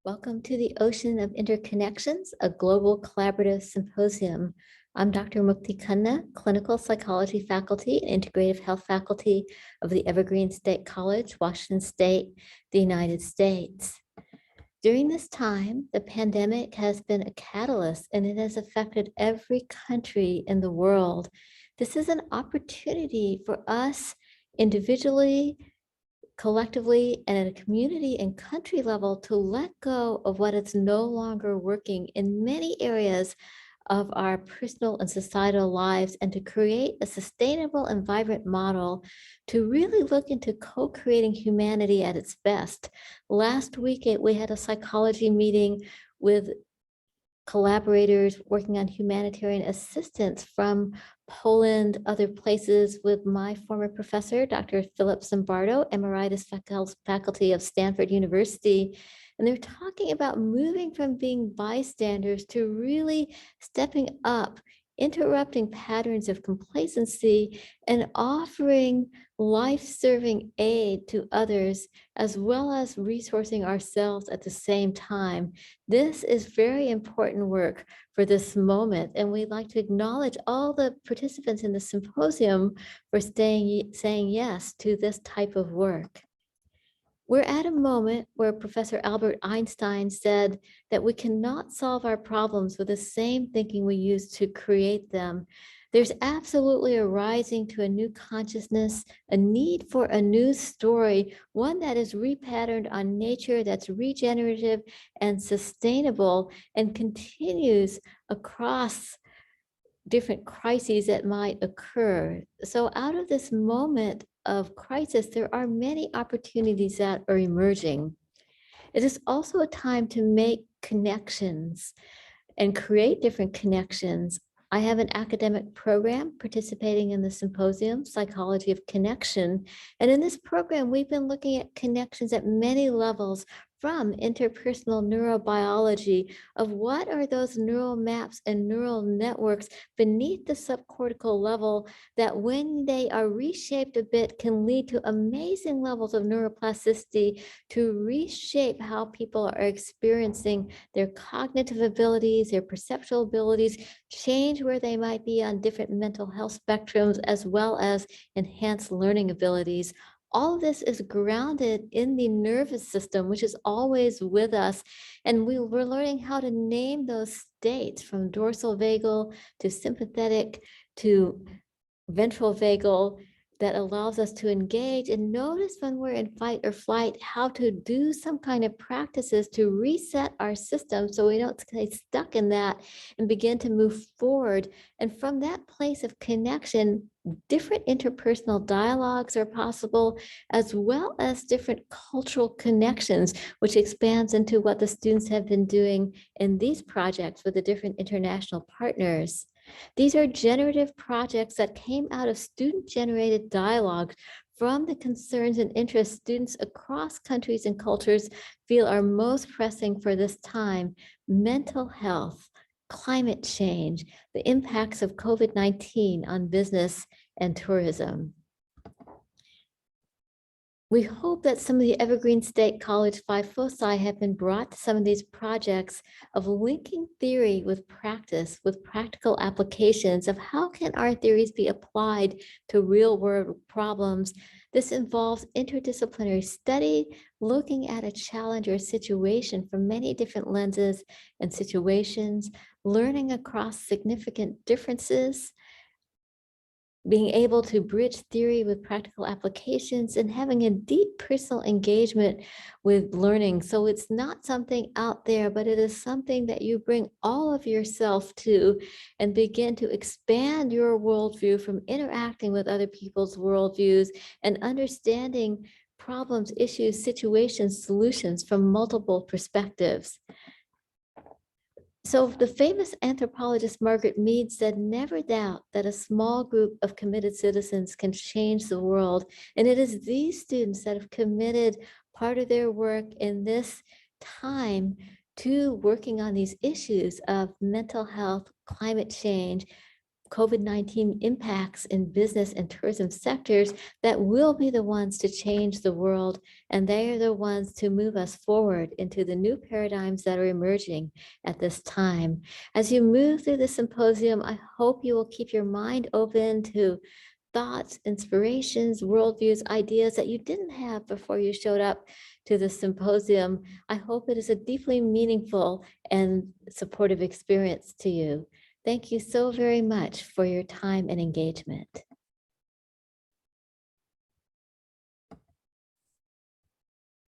Welcome to the Ocean of Interconnections, a global collaborative symposium. I'm Dr. Mukti Khanna, clinical psychology faculty and integrative health faculty of the Evergreen State College, Washington State, the United States. During this time, the pandemic has been a catalyst and it has affected every country in the world. This is an opportunity for us individually, collectively, and at a community and country level to let go of what is no longer working in many areas of our personal and societal lives, and to create a sustainable and vibrant model to really look into co-creating humanity at its best. Last week, we had a psychology meeting with collaborators working on humanitarian assistance from Poland, other places, with my former professor, Dr. Philip Zimbardo, Emeritus Faculty of Stanford University. And they're talking about moving from being bystanders to really stepping up, interrupting patterns of complacency, and offering life-serving aid to others, as well as resourcing ourselves at the same time. This is very important work for this moment, and we'd like to acknowledge all the participants in the symposium for saying yes to this type of work. We're at a moment where Professor Albert Einstein said that we cannot solve our problems with the same thinking we use to create them. There's absolutely a rising to a new consciousness, a need for a new story, one that is repatterned on nature, that's regenerative and sustainable, and continues across different crises that might occur. So out of this moment of crisis, there are many opportunities that are emerging. It is also a time to make connections and create different connections. I have an academic program participating in the Symposium, Psychology of Connection. And in this program, we've been looking at connections at many levels, from interpersonal neurobiology of what are those neural maps and neural networks beneath the subcortical level that, when they are reshaped a bit, can lead to amazing levels of neuroplasticity to reshape how people are experiencing their cognitive abilities, their perceptual abilities, change where they might be on different mental health spectrums, as well as enhance learning abilities. All of this is grounded in the nervous system, which is always with us. And we're learning how to name those states, from dorsal vagal to sympathetic to ventral vagal, that allows us to engage and notice when we're in fight or flight, how to do some kind of practices to reset our system so we don't stay stuck in that and begin to move forward. And from that place of connection, different interpersonal dialogues are possible, as well as different cultural connections, which expands into what the students have been doing in these projects with the different international partners. These are generative projects that came out of student-generated dialogue from the concerns and interests students across countries and cultures feel are most pressing for this time: mental health, climate change, the impacts of COVID-19 on business and tourism. We hope that some of the Evergreen State College 5 foci have been brought to some of these projects of linking theory with practice, with practical applications of how can our theories be applied to real world problems. This involves interdisciplinary study, looking at a challenge or situation from many different lenses and situations, learning across significant differences, being able to bridge theory with practical applications, and having a deep personal engagement with learning. So it's not something out there, but it is something that you bring all of yourself to and begin to expand your worldview from interacting with other people's worldviews and understanding problems, issues, situations, solutions from multiple perspectives. So the famous anthropologist Margaret Mead said, "Never doubt that a small group of committed citizens can change the world." And it is these students that have committed part of their work in this time to working on these issues of mental health, climate change, COVID-19 impacts in business and tourism sectors that will be the ones to change the world. And they are the ones to move us forward into the new paradigms that are emerging at this time. As you move through the symposium, I hope you will keep your mind open to thoughts, inspirations, worldviews, ideas that you didn't have before you showed up to the symposium. I hope it is a deeply meaningful and supportive experience to you. Thank you so very much for your time and engagement.